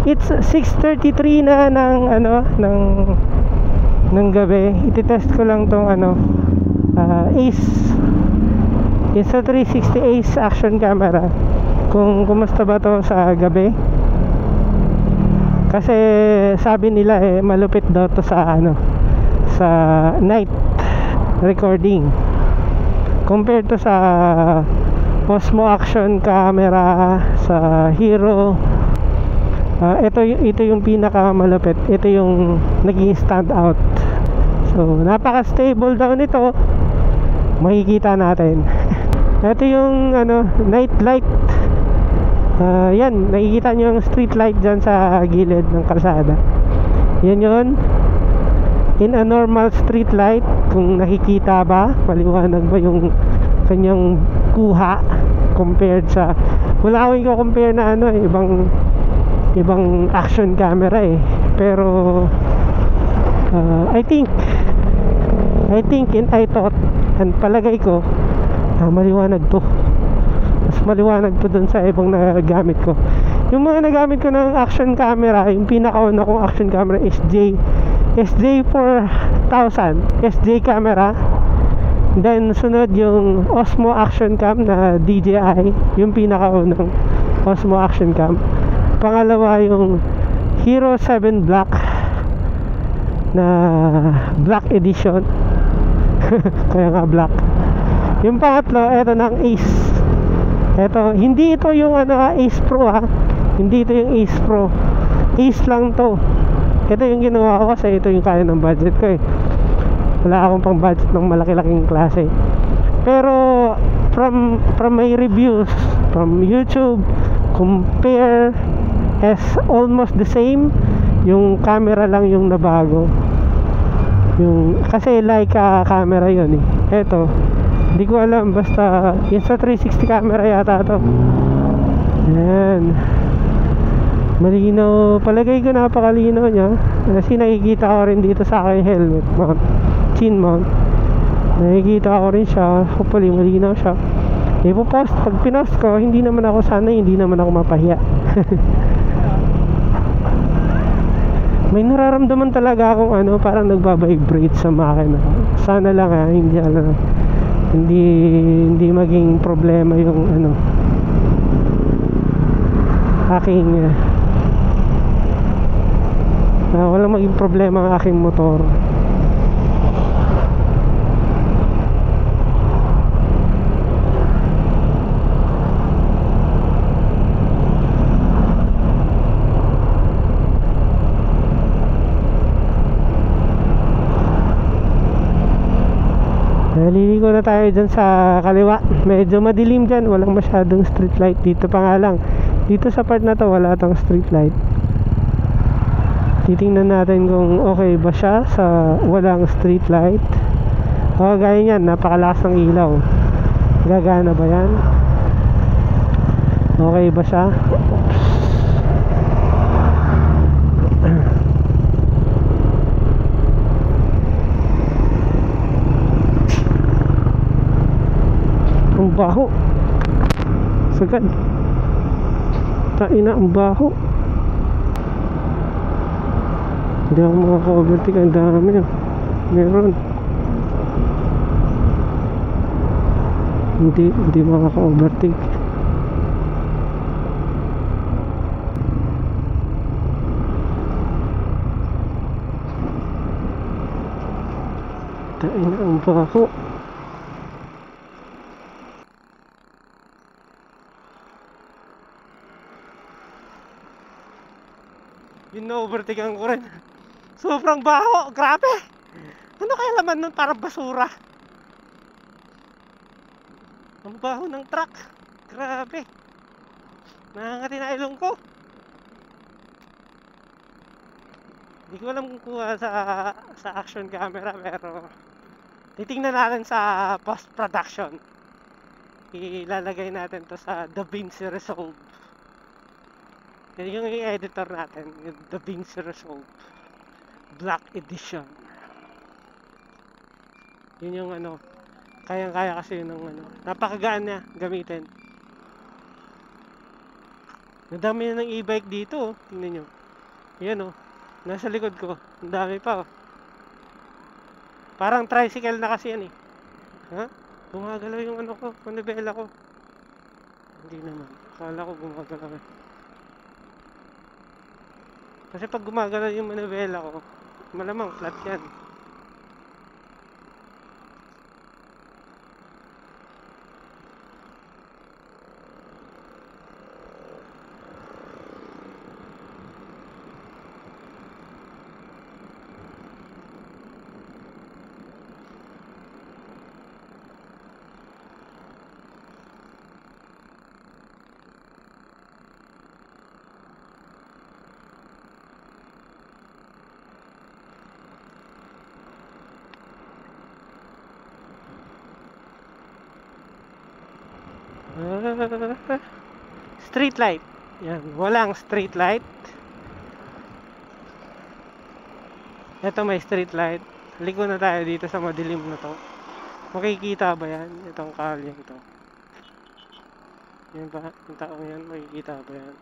It's 6:33 na ng gabi. Ititest ko lang tong Ace Insta360 Ace action camera kung kumusta ba to sa gabi. Kasi sabi nila malupit daw to sa sa night recording compared to sa Osmo action camera sa Hero. Ito yung pinaka malupit. Ito yung naging stand out. So napaka stable daw nito. Makikita natin. Ito yung night light. Yan, nakikita nyo yung street light dyan sa gilid ng kalsada. Yan yun. In a normal street light, kung nakikita ba, maliwanag ba yung kanyang kuha compared sa, wala akong i-compare na ibang action camera pero I think and I thought and palagay ko maliwanag to. Mas maliwanag to dun sa ibang nagamit ko. Yung mga nagamit ko ng action camera, yung pinakauna kong action camera SJ4000 SJ camera. Then sunod yung Osmo action cam na DJI, yung pinakaunang Osmo action cam. Pangalawa yung Hero 7 Black na Black Edition. Kaya nga black. Yung pangatlo, eto ng Ace. Eto, hindi ito yung Ace Pro hindi ito yung Ace Pro. Ace lang to. Ito yung ginawa ko kasi ito yung kaya ng budget ko wala akong pang budget ng malaki-laking klase. Pero from my reviews from YouTube, compare as almost the same. Yung camera lang yung nabago. Kasi Leica camera yun Eto, hindi ko alam, basta Insta360 camera yata to. Ayan, malinaw, palagay ko napakalinaw nya. Kasi nakikita ko rin dito sa aking helmet mount, chin mount. Nakikita ko rin siya, hopefully malinaw siya. Ipopost, pag pinost ko, hindi naman ako mapahiya. May nararamdaman talaga akong parang nagbabibrate sa makina. Sana lang hindi maging problema yung aking walang maging problema ang aking motor. Naliligo na tayo dyan sa kaliwa. Medyo madilim dyan, walang masyadong street light. Dito pa nga lang, dito sa part na to wala tong street light. Titingnan natin kung okay ba siya sa walang street light. Gaya nyan, napakalakas ng ilaw. Gagana ba yan? Okay ba siya? Ang baho. Sagad. Taina, ang baho. Hindi ako makaka-overtake. Ang dami meron. Hindi makaka-overtake. Taina, ang baho. Overtakean ko rin. Sobrang baho, grabe. Ano kaya laman nun, parang basura. Ang baho ng truck, grabe. Nangangati na ilong ko. Hindi ko alam kung kuha sa action camera, pero titingnan natin sa post production. Ilalagay natin to sa DaVinci Resolve. Yan yung i-editor natin, yung DaVinci Resolve Black Edition. Yun yung kayang-kaya kasi yun ng napakagaan niya gamitin. Nadami na ng e-bike dito, tingnan nyo. Yan oh. Nasa likod ko. Ang dami pa oh. Parang tricycle na kasi yan eh. Ha? Gumagalaw yung ano ko, manibela ko. Hindi naman. Akala ko gumagalaw eh. Kasi pag gumagalaw yung manibela ko, malamang flat yan. Street light. Yan, walang street light. Ito may street light. Liko na tayo dito sa madilim na to. Makikita ba yan? Itong kalyeng to. Yan ba? Yung taong yan, makikita ba yan?